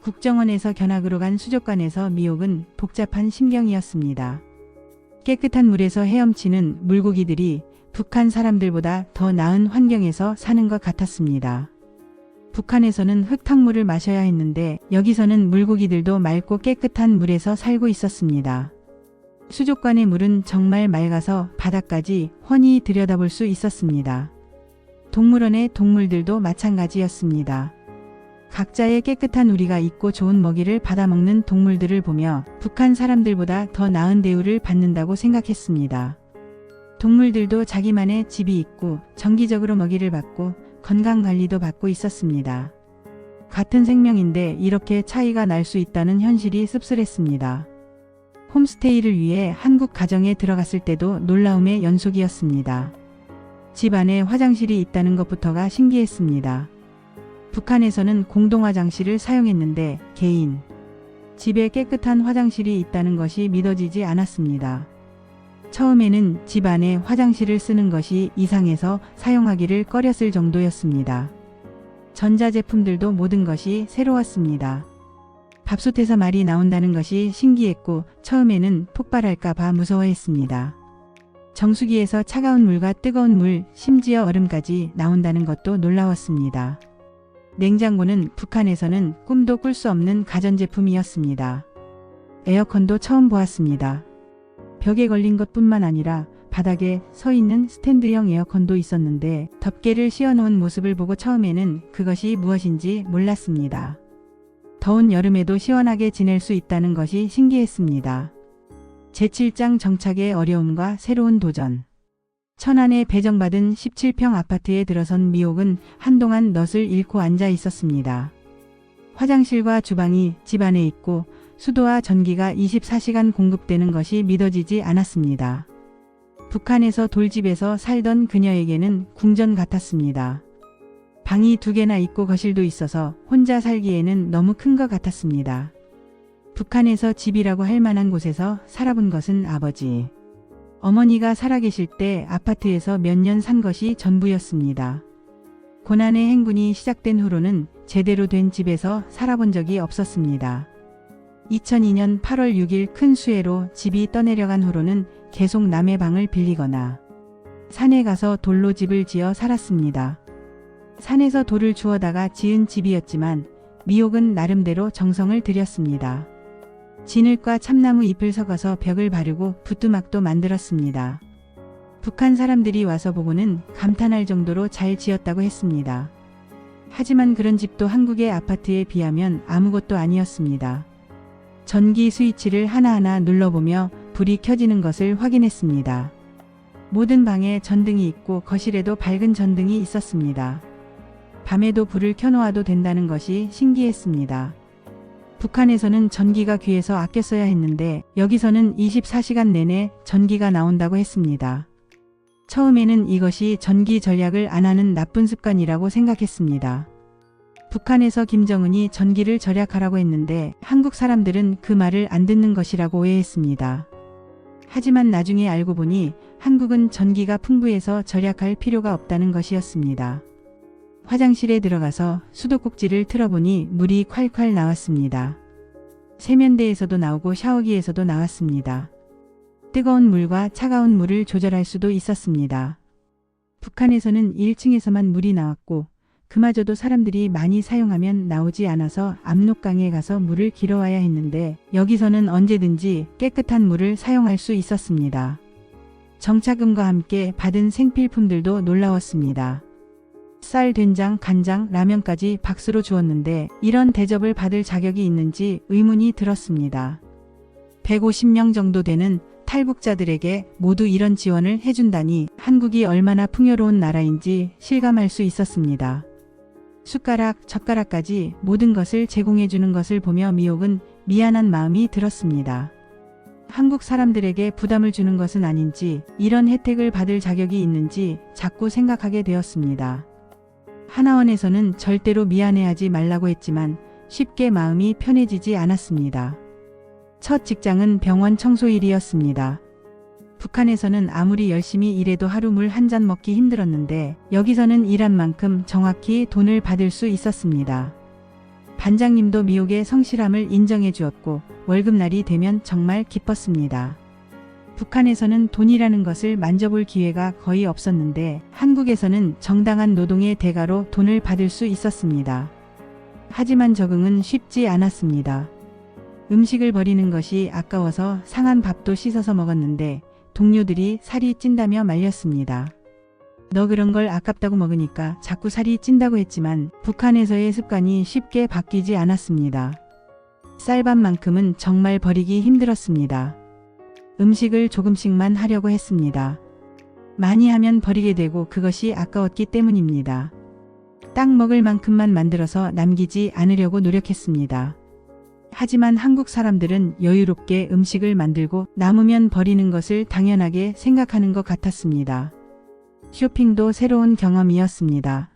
국정원에서 견학으로 간 수족관에서 미옥은 복잡한 심경이었습니다. 깨끗한 물에서 헤엄치는 물고기들이 북한 사람들보다 더 나은 환경에서 사는 것 같았습니다. 북한에서는 흙탕물을 마셔야 했는데 여기서는 물고기들도 맑고 깨끗한 물에서 살고 있었습니다. 수족관의 물은 정말 맑아서 바닥까지 훤히 들여다볼 수 있었습니다. 동물원의 동물들도 마찬가지였습니다. 각자의 깨끗한 우리가 있고 좋은 먹이를 받아먹는 동물들을 보며 북한 사람들보다 더 나은 대우를 받는다고 생각했습니다. 동물들도 자기만의 집이 있고 정기적으로 먹이를 받고 건강관리도 받고 있었습니다. 같은 생명인데 이렇게 차이가 날 수 있다는 현실이 씁쓸했습니다. 홈스테이를 위해 한국 가정에 들어갔을 때도 놀라움의 연속이었습니다. 집 안에 화장실이 있다는 것부터가 신기했습니다. 북한에서는 공동 화장실을 사용했는데 개인 집에 깨끗한 화장실이 있다는 것이 믿어지지 않았습니다. 처음에는 집 안에 화장실을 쓰는 것이 이상해서 사용하기를 꺼렸을 정도였습니다. 전자제품들도 모든 것이 새로웠습니다. 밥솥에서 말이 나온다는 것이 신기했고 처음에는 폭발할까봐 무서워했습니다. 정수기에서 차가운 물과 뜨거운 물, 심지어 얼음까지 나온다는 것도 놀라웠습니다. 냉장고는 북한에서는 꿈도 꿀 수 없는 가전제품이었습니다. 에어컨도 처음 보았습니다. 벽에 걸린 것뿐만 아니라 바닥에 서 있는 스탠드형 에어컨도 있었는데 덮개를 씌워놓은 모습을 보고 처음에는 그것이 무엇인지 몰랐습니다. 더운 여름에도 시원하게 지낼 수 있다는 것이 신기했습니다. 제7장 정착의 어려움과 새로운 도전. 천안에 배정받은 17평 아파트에 들어선 미옥은 한동안 넛을 잃고 앉아 있었습니다. 화장실과 주방이 집 안에 있고 수도와 전기가 24시간 공급되는 것이 믿어지지 않았습니다. 북한에서 돌집에서 살던 그녀에게는 궁전 같았습니다. 방이 2개나 있고 거실도 있어서 혼자 살기에는 너무 큰 것 같았습니다. 북한에서 집이라고 할 만한 곳에서 살아본 것은 아버지, 어머니가 살아계실 때 아파트에서 몇 년 산 것이 전부였습니다. 고난의 행군이 시작된 후로는 제대로 된 집에서 살아본 적이 없었습니다. 2002년 8월 6일 큰 수해로 집이 떠내려간 후로는 계속 남의 방을 빌리거나 산에 가서 돌로 집을 지어 살았습니다. 산에서 돌을 주워다가 지은 집이었지만 미옥은 나름대로 정성을 들였습니다. 진흙과 참나무 잎을 섞어서 벽을 바르고 부뚜막도 만들었습니다. 북한 사람들이 와서 보고는 감탄할 정도로 잘 지었다고 했습니다. 하지만 그런 집도 한국의 아파트에 비하면 아무것도 아니었습니다. 전기 스위치를 하나하나 눌러보며 불이 켜지는 것을 확인했습니다. 모든 방에 전등이 있고 거실에도 밝은 전등이 있었습니다. 밤에도 불을 켜놓아도 된다는 것이 신기했습니다. 북한에서는 전기가 귀해서 아껴 써야 했는데 여기서는 24시간 내내 전기가 나온다고 했습니다. 처음에는 이것이 전기 절약을 안 하는 나쁜 습관이라고 생각했습니다. 북한에서 김정은이 전기를 절약하라고 했는데 한국 사람들은 그 말을 안 듣는 것이라고 오해했습니다. 하지만 나중에 알고 보니 한국은 전기가 풍부해서 절약할 필요가 없다는 것이었습니다. 화장실에 들어가서 수도꼭지를 틀어보니 물이 콸콸 나왔습니다. 세면대에서도 나오고 샤워기에서도 나왔습니다. 뜨거운 물과 차가운 물을 조절할 수도 있었습니다. 북한에서는 1층에서만 물이 나왔고 그마저도 사람들이 많이 사용하면 나오지 않아서 압록강에 가서 물을 길어와야 했는데 여기서는 언제든지 깨끗한 물을 사용할 수 있었습니다. 정착금과 함께 받은 생필품들도 놀라웠습니다. 쌀, 된장, 간장, 라면까지 박스로 주었는데 이런 대접을 받을 자격이 있는지 의문이 들었습니다. 150명 정도 되는 탈북자들에게 모두 이런 지원을 해준다니 한국이 얼마나 풍요로운 나라인지 실감할 수 있었습니다. 숟가락, 젓가락까지 모든 것을 제공해주는 것을 보며 미옥은 미안한 마음이 들었습니다. 한국 사람들에게 부담을 주는 것은 아닌지 이런 혜택을 받을 자격이 있는지 자꾸 생각하게 되었습니다. 하나원에서는 절대로 미안해하지 말라고 했지만 쉽게 마음이 편해지지 않았습니다. 첫 직장은 병원 청소일이었습니다. 북한에서는 아무리 열심히 일해도 하루 물 한 잔 먹기 힘들었는데 여기서는 일한 만큼 정확히 돈을 받을 수 있었습니다. 반장님도 미옥의 성실함을 인정해 주었고 월급날이 되면 정말 기뻤습니다. 북한에서는 돈이라는 것을 만져볼 기회가 거의 없었는데 한국에서는 정당한 노동의 대가로 돈을 받을 수 있었습니다. 하지만 적응은 쉽지 않았습니다. 음식을 버리는 것이 아까워서 상한 밥도 씻어서 먹었는데 동료들이 살이 찐다며 말렸습니다. 너 그런 걸 아깝다고 먹으니까 자꾸 살이 찐다고 했지만 북한에서의 습관이 쉽게 바뀌지 않았습니다. 쌀밥만큼은 정말 버리기 힘들었습니다. 음식을 조금씩만 하려고 했습니다. 많이 하면 버리게 되고 그것이 아까웠기 때문입니다. 딱 먹을 만큼만 만들어서 남기지 않으려고 노력했습니다. 하지만 한국 사람들은 여유롭게 음식을 만들고 남으면 버리는 것을 당연하게 생각하는 것 같았습니다. 쇼핑도 새로운 경험이었습니다.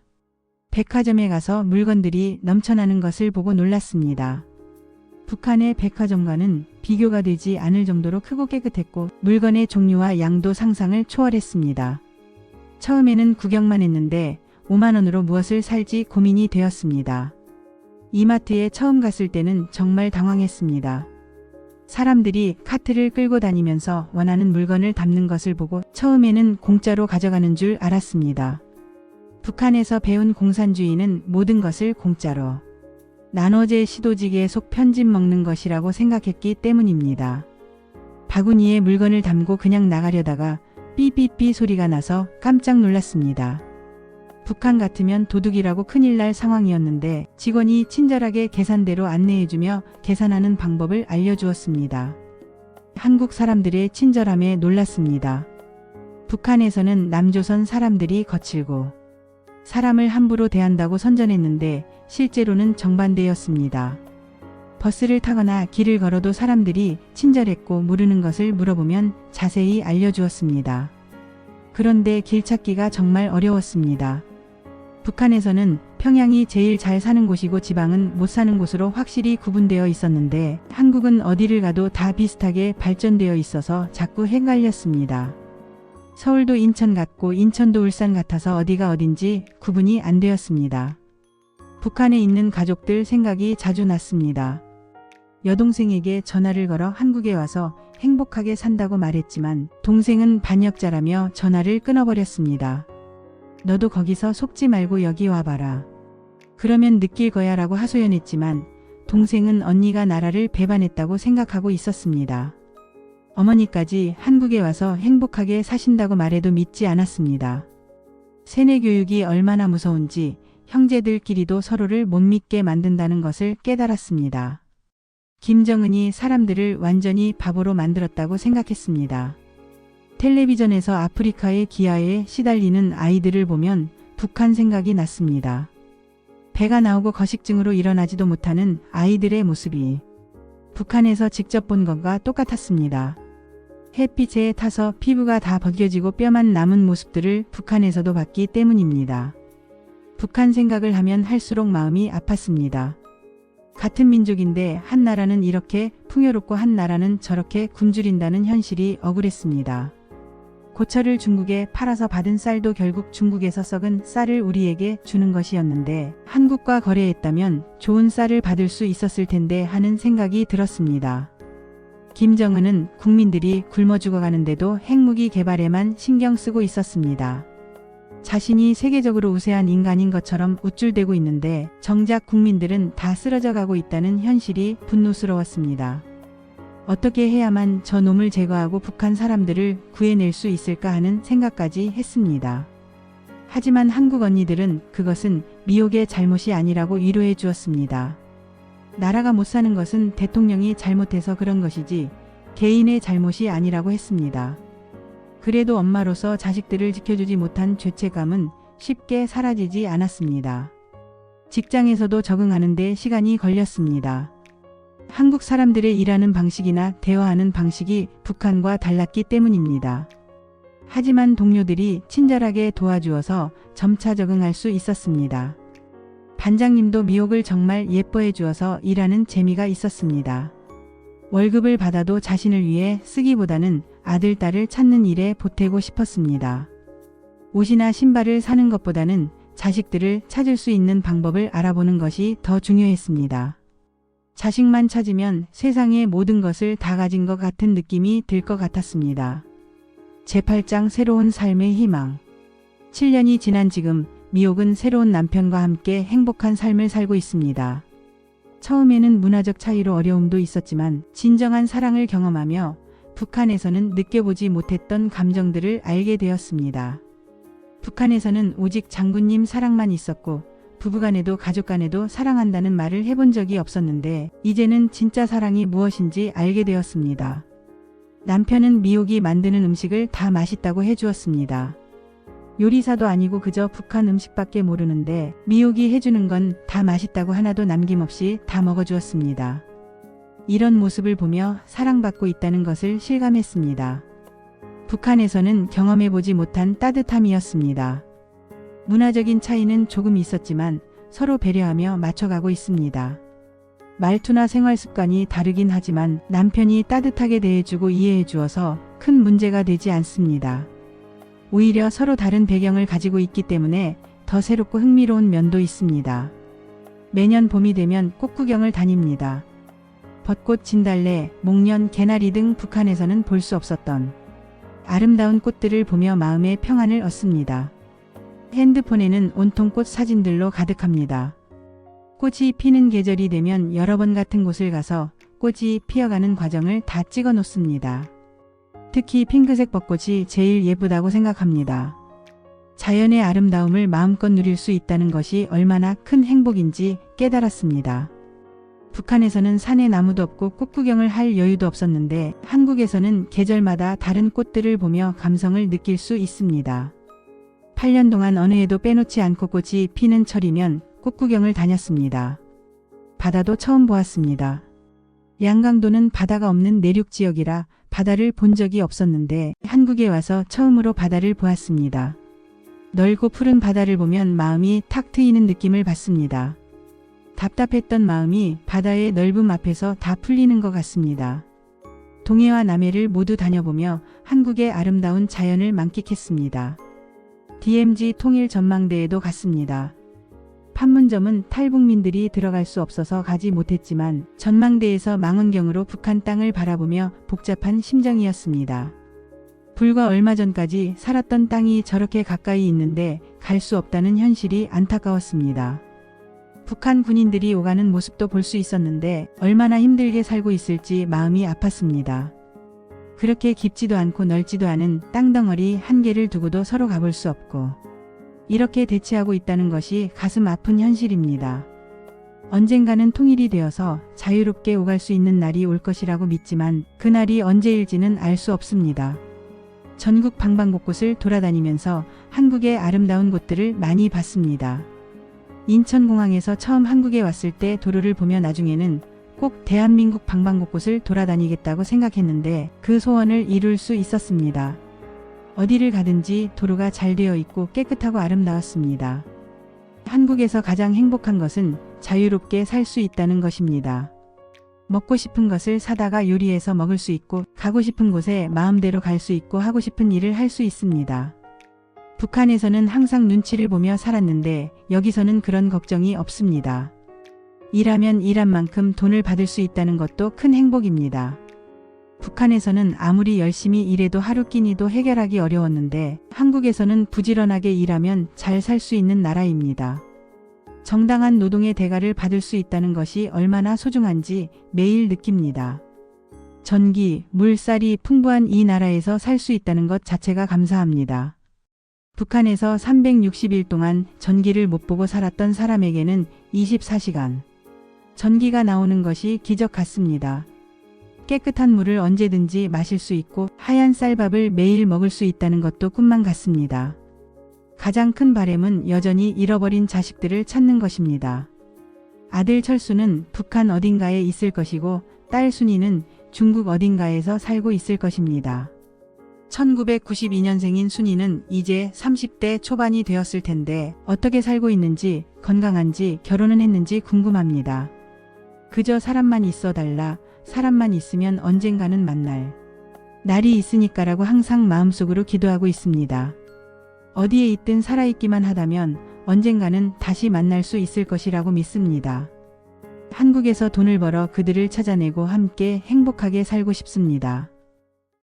백화점에 가서 물건들이 넘쳐나는 것을 보고 놀랐습니다. 북한의 백화점과는 비교가 되지 않을 정도로 크고 깨끗했고 물건의 종류와 양도 상상을 초월했습니다. 처음에는 구경만 했는데 5만 원으로 무엇을 살지 고민이 되었습니다. 이마트에 처음 갔을 때는 정말 당황했습니다. 사람들이 카트를 끌고 다니면서 원하는 물건을 담는 것을 보고 처음에는 공짜로 가져가는 줄 알았습니다. 북한에서 배운 공산주의는 모든 것을 공짜로 나눠제 시도지게 속 편집 먹는 것이라고 생각했기 때문입니다. 바구니에 물건을 담고 그냥 나가려다가 삐삐삐 소리가 나서 깜짝 놀랐습니다. 북한 같으면 도둑이라고 큰일 날 상황이었는데 직원이 친절하게 계산대로 안내해주며 계산하는 방법을 알려주었습니다. 한국 사람들의 친절함에 놀랐습니다. 북한에서는 남조선 사람들이 거칠고 사람을 함부로 대한다고 선전했는데 실제로는 정반대였습니다. 버스를 타거나 길을 걸어도 사람들이 친절했고 모르는 것을 물어보면 자세히 알려주었습니다. 그런데 길 찾기가 정말 어려웠습니다. 북한에서는 평양이 제일 잘 사는 곳이고 지방은 못 사는 곳으로 확실히 구분되어 있었는데 한국은 어디를 가도 다 비슷하게 발전되어 있어서 자꾸 헷갈렸습니다. 서울도 인천 같고 인천도 울산 같아서 어디가 어딘지 구분이 안 되었습니다. 북한에 있는 가족들 생각이 자주 났습니다. 여동생에게 전화를 걸어 한국에 와서 행복하게 산다고 말했지만 동생은 반역자라며 전화를 끊어버렸습니다. 너도 거기서 속지 말고 여기 와봐라. 그러면 느낄 거야 라고 하소연했지만 동생은 언니가 나라를 배반했다고 생각하고 있었습니다. 어머니까지 한국에 와서 행복하게 사신다고 말해도 믿지 않았습니다. 세뇌 교육이 얼마나 무서운지 형제들끼리도 서로를 못 믿게 만든다는 것을 깨달았습니다. 김정은이 사람들을 완전히 바보로 만들었다고 생각했습니다. 텔레비전에서 아프리카의 기아에 시달리는 아이들을 보면 북한 생각이 났습니다. 배가 나오고 거식증으로 일어나지도 못하는 아이들의 모습이 북한에서 직접 본 것과 똑같았습니다. 햇빛에 타서 피부가 다 벗겨지고 뼈만 남은 모습들을 북한에서도 봤기 때문입니다. 북한 생각을 하면 할수록 마음이 아팠습니다. 같은 민족인데 한 나라는 이렇게 풍요롭고 한 나라는 저렇게 굶주린다는 현실이 억울했습니다. 고철을 중국에 팔아서 받은 쌀도 결국 중국에서 썩은 쌀을 우리에게 주는 것이었는데 한국과 거래했다면 좋은 쌀을 받을 수 있었을 텐데 하는 생각이 들었습니다. 김정은은 국민들이 굶어 죽어가는데도 핵무기 개발에만 신경 쓰고 있었습니다. 자신이 세계적으로 우세한 인간인 것처럼 우쭐대고 있는데 정작 국민들은 다 쓰러져 가고 있다는 현실이 분노스러웠습니다. 어떻게 해야만 저 놈을 제거하고 북한 사람들을 구해낼 수 있을까 하는 생각까지 했습니다. 하지만 한국 언니들은 그것은 미옥의 잘못이 아니라고 위로해 주었습니다. 나라가 못 사는 것은 대통령이 잘못해서 그런 것이지 개인의 잘못이 아니라고 했습니다. 그래도 엄마로서 자식들을 지켜주지 못한 죄책감은 쉽게 사라지지 않았습니다. 직장에서도 적응하는 데 시간이 걸렸습니다. 한국 사람들의 일하는 방식이나 대화하는 방식이 북한과 달랐기 때문입니다. 하지만 동료들이 친절하게 도와주어서 점차 적응할 수 있었습니다. 반장님도 미옥을 정말 예뻐해 주어서 일하는 재미가 있었습니다. 월급을 받아도 자신을 위해 쓰기보다는 아들, 딸을 찾는 일에 보태고 싶었습니다. 옷이나 신발을 사는 것보다는 자식들을 찾을 수 있는 방법을 알아보는 것이 더 중요했습니다. 자식만 찾으면 세상의 모든 것을 다 가진 것 같은 느낌이 들 것 같았습니다. 제8장 새로운 삶의 희망. 7년이 지난 지금 미옥은 새로운 남편과 함께 행복한 삶을 살고 있습니다. 처음에는 문화적 차이로 어려움도 있었지만 진정한 사랑을 경험하며 북한에서는 느껴보지 못했던 감정들을 알게 되었습니다. 북한에서는 오직 장군님 사랑만 있었고 부부간에도 가족간에도 사랑한다는 말을 해본 적이 없었는데 이제는 진짜 사랑이 무엇인지 알게 되었습니다. 남편은 미옥이 만드는 음식을 다 맛있다고 해주었습니다. 요리사도 아니고 그저 북한 음식밖에 모르는데 미옥이 해주는 건 다 맛있다고 하나도 남김없이 다 먹어주었습니다. 이런 모습을 보며 사랑받고 있다는 것을 실감했습니다. 북한에서는 경험해보지 못한 따뜻함이었습니다. 문화적인 차이는 조금 있었지만 서로 배려하며 맞춰가고 있습니다. 말투나 생활 습관이 다르긴 하지만 남편이 따뜻하게 대해주고 이해해주어서 큰 문제가 되지 않습니다. 오히려 서로 다른 배경을 가지고 있기 때문에 더 새롭고 흥미로운 면도 있습니다. 매년 봄이 되면 꽃 구경을 다닙니다. 벚꽃, 진달래, 목련, 개나리 등 북한에서는 볼 수 없었던 아름다운 꽃들을 보며 마음의 평안을 얻습니다. 핸드폰에는 온통 꽃 사진들로 가득합니다. 꽃이 피는 계절이 되면 여러 번 같은 곳을 가서 꽃이 피어가는 과정을 다 찍어 놓습니다. 특히 핑크색 벚꽃이 제일 예쁘다고 생각합니다. 자연의 아름다움을 마음껏 누릴 수 있다는 것이 얼마나 큰 행복인지 깨달았습니다. 북한에서는 산에 나무도 없고 꽃 구경을 할 여유도 없었는데 한국에서는 계절마다 다른 꽃들을 보며 감성을 느낄 수 있습니다. 8년 동안 어느 해도 빼놓지 않고 꽃이 피는 철이면 꽃 구경을 다녔습니다. 바다도 처음 보았습니다. 양강도는 바다가 없는 내륙 지역이라 바다를 본 적이 없었는데 한국에 와서 처음으로 바다를 보았습니다. 넓고 푸른 바다를 보면 마음이 탁 트이는 느낌을 받습니다. 답답했던 마음이 바다의 넓음 앞에서 다 풀리는 것 같습니다. 동해와 남해를 모두 다녀보며 한국의 아름다운 자연을 만끽했습니다. DMZ 통일 전망대에도 갔습니다. 판문점은 탈북민들이 들어갈 수 없어서 가지 못했지만 전망대에서 망원경으로 북한 땅을 바라보며 복잡한 심정이었습니다. 불과 얼마 전까지 살았던 땅이 저렇게 가까이 있는데 갈 수 없다는 현실이 안타까웠습니다. 북한 군인들이 오가는 모습도 볼 수 있었는데 얼마나 힘들게 살고 있을지 마음이 아팠습니다. 그렇게 깊지도 않고 넓지도 않은 땅덩어리 한 개를 두고도 서로 가볼 수 없고 이렇게 대치하고 있다는 것이 가슴 아픈 현실입니다. 언젠가는 통일이 되어서 자유롭게 오갈 수 있는 날이 올 것이라고 믿지만 그날이 언제일지는 알 수 없습니다. 전국 방방곳곳을 돌아다니면서 한국의 아름다운 곳들을 많이 봤습니다. 인천공항에서 처음 한국에 왔을 때 도로를 보며 나중에는 꼭 대한민국 방방곳곳을 돌아다니겠다고 생각했는데 그 소원을 이룰 수 있었습니다. 어디를 가든지 도로가 잘 되어 있고 깨끗하고 아름다웠습니다. 한국에서 가장 행복한 것은 자유롭게 살 수 있다는 것입니다. 먹고 싶은 것을 사다가 요리해서 먹을 수 있고 가고 싶은 곳에 마음대로 갈 수 있고 하고 싶은 일을 할 수 있습니다. 북한에서는 항상 눈치를 보며 살았는데 여기서는 그런 걱정이 없습니다. 일하면 일한 만큼 돈을 받을 수 있다는 것도 큰 행복입니다. 북한에서는 아무리 열심히 일해도 하루 끼니도 해결하기 어려웠는데 한국에서는 부지런하게 일하면 잘 살 수 있는 나라입니다. 정당한 노동의 대가를 받을 수 있다는 것이 얼마나 소중한지 매일 느낍니다. 전기, 물, 쌀이 풍부한 이 나라에서 살 수 있다는 것 자체가 감사합니다. 북한에서 360일 동안 전기를 못 보고 살았던 사람에게는 24시간 전기가 나오는 것이 기적 같습니다. 깨끗한 물을 언제든지 마실 수 있고 하얀 쌀밥을 매일 먹을 수 있다는 것도 꿈만 같습니다. 가장 큰 바람은 여전히 잃어버린 자식들을 찾는 것입니다. 아들 철수는 북한 어딘가에 있을 것이고 딸 순이는 중국 어딘가에서 살고 있을 것입니다. 1992년생인 순이는 이제 30대 초반이 되었을 텐데 어떻게 살고 있는지, 건강한지, 결혼은 했는지 궁금합니다. 그저 사람만 있어 달라, 사람만 있으면 언젠가는 만날 날이 있으니까라고 항상 마음속으로 기도하고 있습니다. 어디에 있든 살아있기만 하다면 언젠가는 다시 만날 수 있을 것이라고 믿습니다. 한국에서 돈을 벌어 그들을 찾아내고 함께 행복하게 살고 싶습니다.